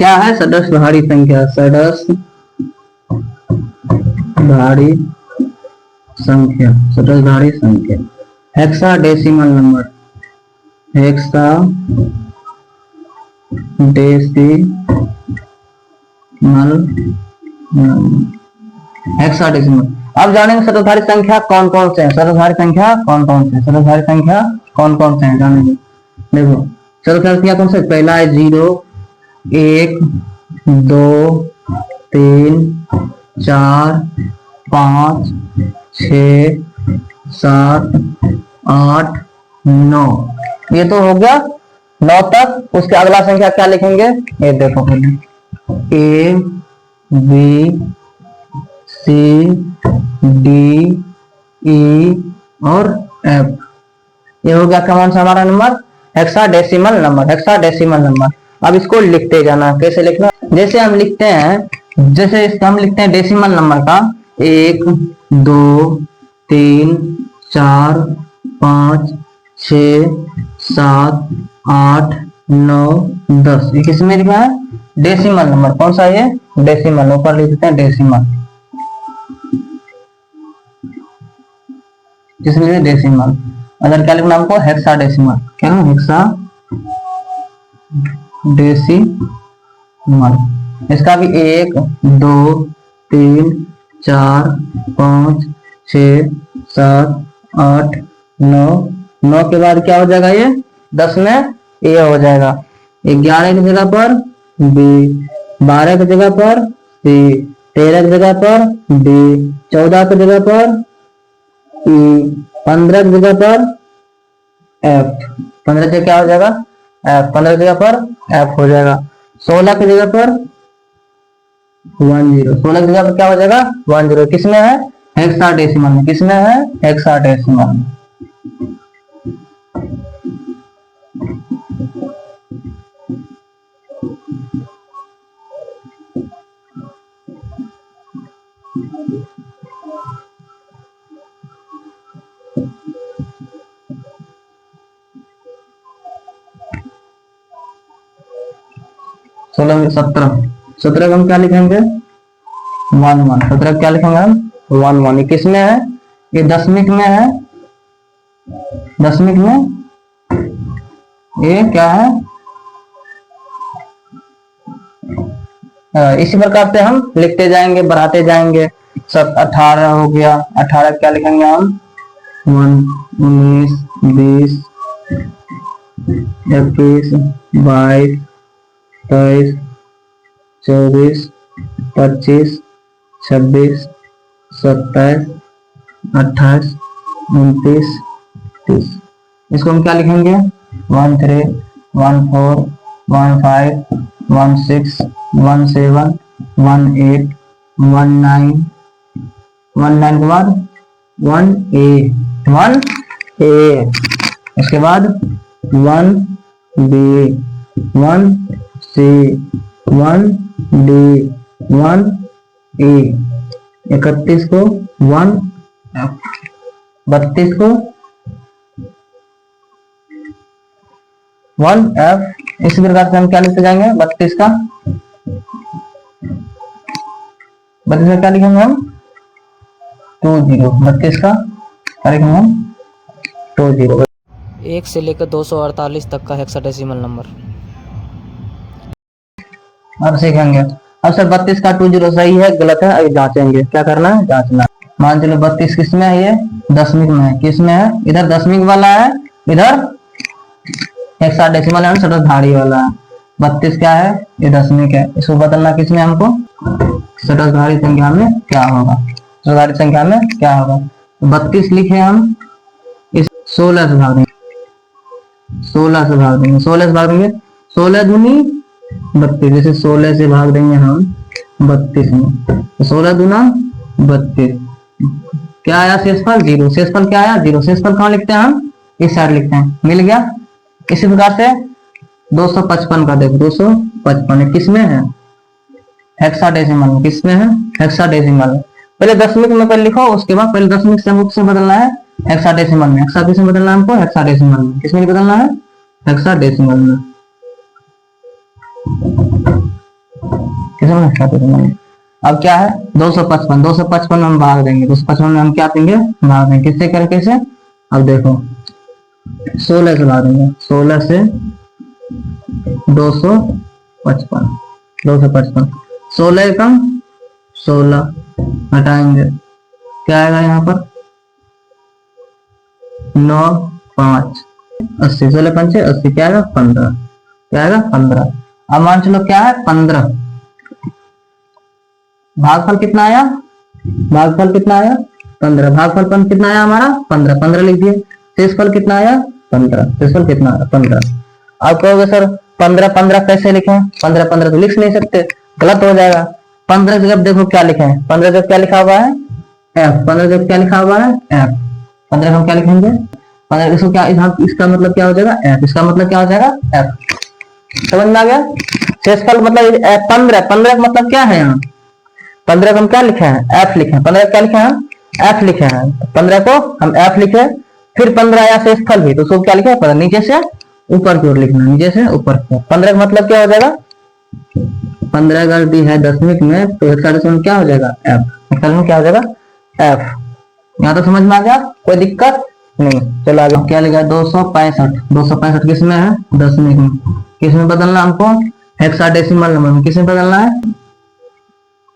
क्या है? षड्स्थारी संख्या, षड्स्थारी संख्या, षड्स्थारी संख्या। Hexadecimal number, hexadecimal. अब जानेंगे षड्स्थारी संख्या कौन कौन से हैं, षड्स्थारी संख्या कौन कौन से हैं, षड्स्थारी संख्या कौन कौन से हैं जानेंगे। देखो षड्स्थारी संख्या कौन से? पहला है 0, 1, 2, 3, 4, 5, 6, 7, 8, 9। ये तो हो गया 9 तक। उसके अगला संख्या क्या लिखेंगे? ये देखो पहले A, B, C, D, E और F। ये हो गया कौन सा हमारा number? Hexadecimal number, hexadecimal number. अब इसको लिखते जाना। कैसे लिखना? जैसे हम लिखते हैं, जैसे इसका हम लिखते हैं डेसिमल नंबर का 1, 2, 3, 4, 5, 6, 7, 8, 9, 10। ये किसमें लिखा है? Decimal number. कौन सा ये? डेसिमल। ऊपर लिख देते हैं डेसिमल, जिसमें डेसिमल। अगर क्या लिखना हमको? हेक्साडेसिमल। क्या? हेक्साडेसिमल। इसका भी 1, 2, 3, 4, 5, 6, 7, 8, 9। 9 के बाद क्या हो जाएगा? ये 10 में ए हो जाएगा। 11 की जगह पर बी, 12 की जगह पर सी, 13 की जगह पर डी, 14 की जगह पर ई, 15 की जगह पर एफ। 15 की क्या हो जाएगा? एफ। 15 की जगह पर एफ हो जाएगा। 16 की जगह पर 10। 16 की जगह पर क्या हो जाएगा? 10। किसमें है? हेक्साडेसिमल में। किसमें है? हेक्साडेसिमल में। सोलह 17 को हम क्या लिखेंगे? 1 1। 17 क्या लिखेंगे हम? 1 1। ये किसमें है? ये दशमिक में है। दशमिक में ये क्या है? इसी प्रकार से हम लिखते जाएंगे, बढ़ाते जाएंगे। सब 18 हो गया। 18 क्या लिखेंगे हम? 19, 20, 21, 22, 23, 24, 25, 26, 27, 28, 29, 30। इसको हम क्या लिखेंगे? 13, 14, 15, 16, 17, 18, 19, 19 के बाद 1A, 1A। उसके बाद 1B, 1C, 1D, 1E। 31 को 1F, 32 को 1F। इसी प्रकार से हम क्या लिखते जाएंगे? 32 का क्या लिखेंगे हम? 20। 32 का क्या लिखेंगे हम? 20। 1 से लेकर 248 तक का हेक्साडेसिमल नंबर। अब सीखेंगे। अब सर 32 का 20 सही है गलत है? अभी जांचेंगे। क्या करना है? जांचना। मान चलो 32 किसमें है? ये दशमिक में है। किसमें है? इधर दशमिक वाला है, इधर हेक्साडेसिमल है, षड्स्थारी वाला है। 32 क्या है? ये दशमिक है। इसको बदलना किसमें हमको? षड्स्थारी संख्या में क्या होगा? षड्स्थारी संख्या में क्या होगा? 32 लिखे हम, इस 16 से भाग देंगे। 16 से भाग देंगे। 16 से भाग देंगे। 16 दूनी 32। जैसे 16 से भाग देंगे हम 32 में, 16 दूना 32। क्या आया शेषफल? 0। शेषफल क्या आया? 0। शेषफल कहाँ लिखते हैं हम? इस साइड लिखते हैं। मिल गया। इसी प्रकार से 255 का देखो, 255 किसमें है? हेक्साडेसिमल में। किसमें है? हेक्साडेसिमल में। पहले दशमिक में पहले लिखो, उसके बाद पहले दशमिक से मुक्त से बदलना है हेक्साडेसिमल में। हेक्साडेसिमल में बदलना है हमको, हेक्साडेसिमल में। किसमें बदलना है? हेक्साडेसिमल में। किसमें हेक्साडेसिमल में। अब क्या है 255, 255 में हम भाग देंगे, 255 में हम क्या देंगे भाग देंगे, किससे करके से। अब देखो 16 से भाग देंगे, 16 से 255, 255, 16 कम 16 हटाएंगे, क्या आएगा यहाँ पर 9 5 80, 16 पंचे 80, क्या आएगा 15, क्या आएगा 15। अब मान चलो क्या है 15, भागफल कितना आया, भागफल कितना आया 15, भागफल कितना आया हमारा 15, 15 लिख दिए। शेषफल कितना आया 15, शेषफल कितना आया 15। अब कहोगे सर 15 15 कैसे लिखें, 15 15 तो लिख नहीं सकते, गलत हो जाएगा। 15 की जगह देखो क्या लिखे हैं, 15 जगह क्या लिखा हुआ है एफ, 15 जगह क्या लिखा हुआ है एफ, 15 हम क्या लिखेंगे 15, इसको क्या इसका मतलब क्या हो जाएगा एफ, इसका मतलब क्या हो जाएगा एफ, समझ में आ गया। शेषफल मतलब 15, 15 का मतलब क्या है यहाँ 15 को हम क्या लिखे हैं एफ लिखे हैं, 15 क्या लिखे हैं एफ लिखे हैं, 15 को हम एफ लिखे, फिर 15 आया शेषफल भी तो उसको क्या लिखे 15, नीचे से ऊपर की ओर लिखना, नीचे से ऊपर की ओर। 15 का मतलब क्या हो जाएगा 15 अगर दी है दशमिक में तो हेक्साडेसिमल क्या हो जाएगा एफ, हेक्साडेसिमल क्या हो जाएगा एफ। यहाँ तो समझ में आ गया, कोई दिक्कत नहीं। चलो आगे क्या लिखा है 265, 265 किसमें है दशमिक में, किसमें बदलना हमको हेक्साडेसिमल नंबर में, किसमें बदलना है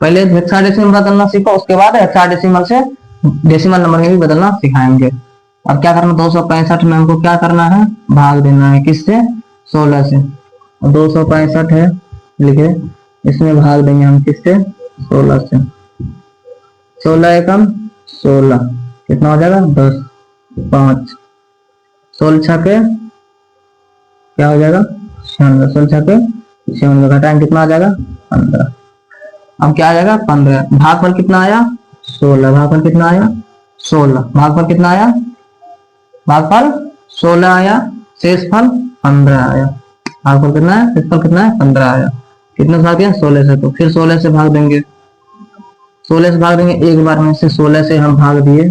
पहले हेक्साडेसिमल बदलना सीखो, उसके बाद हेक्साडेसिमल से डेसिमल नंबर में भी बदलना सिखाएंगे। अब क्या करना 265 में हमको क्या करना है भाग देना है, किससे 16 से, 265 है लिखे, इसमें भाग देंगे हम किससे 16 से, 16 एकम 16 कितना हो जाएगा 10 5, 16 छके क्या हो जाएगा 96, 16 छके 96 घटाएंगे कितना आ जाएगा 15। अब क्या आ जाएगा 15, भागफल कितना आया 16, भागफल कितना आया 16, भागफल कितना आया भागफल 16 आया, शेषफल 15 आया, भागफल कितना है शेषफल कितना है 15 आया, कितना भाग दिया 16 से, तो फिर 16 से भाग देंगे, 16 से भाग देंगे एक बार में से, 16 से हम भाग दिए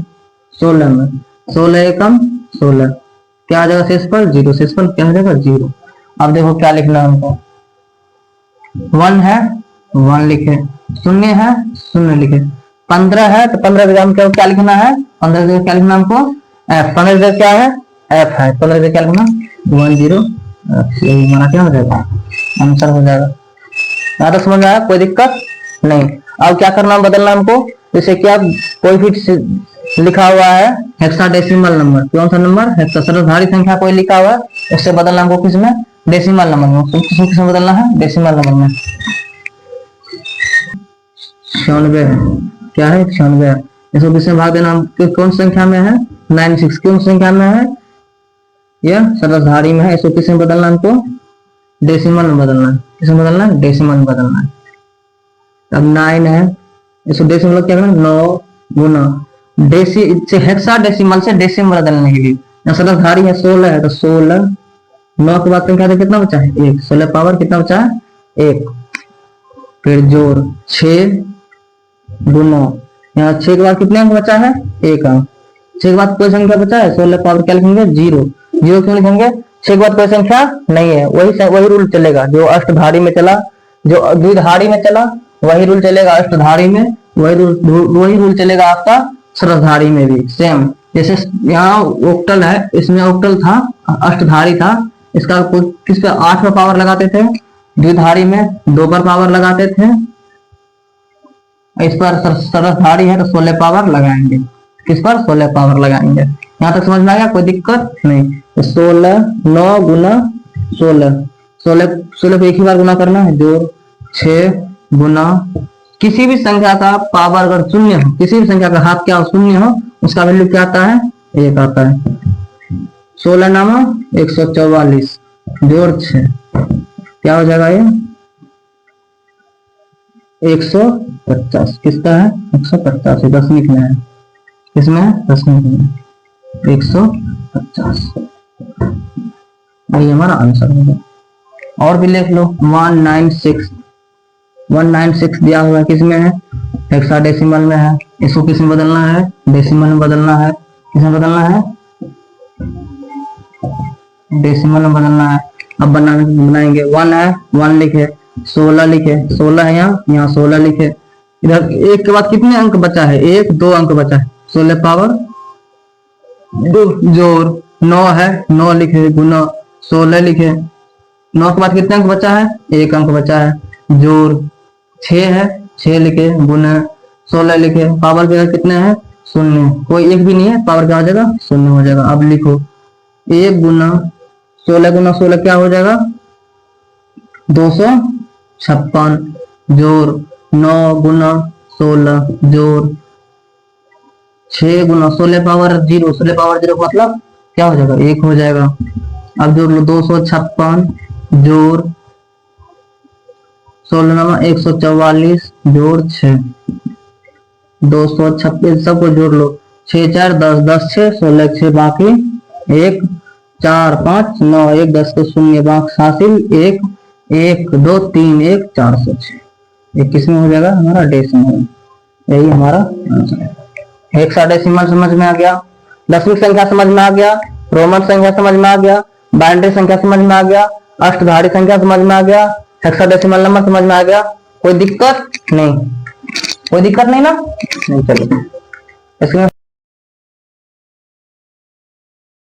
16 में, 16 एकम 16 क्या आ जाएगा शेषफल 0, शेषफल क्या हो जाएगा 0। अब देखो क्या लिखना है हमको 1 है 1 लिखे, 0 है 0 लिखे, 15 है तो 15 जगह हमको क्या लिखना है 15 जगह क्या लिखना हमको एफ, 15 जगह क्या है एफ है, 15 जगह क्या लिखना 10 यही हमारा क्या हो जाएगा आंसर हो जाएगा। यहाँ तो समझ आया, कोई दिक्कत नहीं। अब क्या करना बदलना हमको, जैसे कि अब कोई भी लिखा हुआ है हेक्साडेसिमल नंबर, कौन सा नंबर सहस्राधिक संख्या कोई लिखा हुआ है, उससे बदलना हमको किसमें डेसिमल नंबर में, किसमें बदलना है डेसिमल नंबर में। 96 क्या है 96, इसको किसमें भाग देना, कौन संख्या में है 96, कौन संख्या में है यह सहस्राधिक में है, इसको किसमें बदलना हमको डेसिमल में बदलना है, किसमें बदलना है डेसिमल में बदलना है। अब 9 है, इसको डेसिमल क्या करना 9 गुना हेक्साडेसिमल से डेसिमल बदलने के लिए, सहस्राधिक है 16 है तो 16, 9 के बाद संख्या कितना बचा है 1, 16 पावर कितना बचा है 1, फिर जोड़ 6 गुना यहाँ 6 के बाद कितने अंक बचा है 1 अंक, 6 के बाद कोई संख्या बचा है 16 पावर क्या लिखेंगे 0, 0 क्यों लिखेंगे 6 के बाद कोई संख्या नहीं है, वही रूल चलेगा जो अष्टधारी में चला, जो द्विधारी में चला वही रूल चलेगा अष्टधारी में, वही रूल चलेगा आपका सहस्राधिक में भी सेम। जैसे यहाँ ओक्टल है, इसमें ओक्टल था अष्टधारी था, इसका किस पे 8 पर पावर लगाते थे, द्विधारी में 2 पर पावर लगाते थे, इस पर सहस्राधिक है तो 16 पावर लगाएंगे, किस पर 16 पावर लगाएंगे। यहाँ तक समझ में आ गया, कोई दिक्कत नहीं। तो 16 9 गुना 16, 16 को एक ही बार गुना करना है, जोड़ 6 गुना किसी भी संख्या का पावर अगर शून्य हो, किसी भी संख्या का हाफ क्या शून्य हो, उसका वैल्यू क्या आता है 1 आता है। 16 नामा 144 जोड़ 6 क्या हो जाएगा ये 150, किसका है 150, दशमिक में है, किसमें है दशमिक में 150, ये हमारा आंसर होगा। और भी लिख लो 196 दिया हुआ है, किसमें है हेक्साडेसिमल में है, इसको किसमें बदलना है डेसिमल में बदलना है, किसमें बदलना है डेसिमल में बदलना है। अब बनाएंगे 1 है 1 लिखे, 16 लिखे, 16 है यहाँ 16 लिखे। इधर एक के बाद कितने अंक बचा है, एक 2 अंक बचा है, 16 पावर 2 जोड़ 9 है, 9 लिखे गुना 16 लिखे। 9 के बाद कितने अंक बचा है, एक अंक बचा है, जोड़ 6 है, 6 लिखे गुना 16 लिखे। पावर के कितने हैं, शून्य, कोई एक भी नहीं है, पावर क्या हो जाएगा, शून्य हो जाएगा। अब लिखो 1 गुना 16 क्या हो जाएगा, 256 जोड़ 9 गुना 16 जोड़ 6 गुना 16 पावर 0, 16 पावर 0 मतलब क्या हो जाएगा, 1 हो जाएगा। अब जोड़ लो 256 जोड़ 16 144 जोड़ 6, 226 सबको जोड़ लो, 6 4 10 10 6 16 6 बाकी 1 4 5 9 1 10 को शून्य बाकी हासिल 1 1 2 3 1 406। ये किसमें हो जाएगा, हमारा डेसिमल। यही हमारा आंसर है। हेक्साडेसिमल समझ में आ गया, दशमिक संख्या समझ में आ गया, रोमन संख्या समझ में आ गया, बाइनरी संख्या समझ में आ गया, अष्टधारी संख्या समझ में आ गया, हेक्साडेसिमल नंबर समझ में आ गया। कोई दिक्कत नहीं, कोई दिक्कत नहीं ना, नहीं चलो इसमें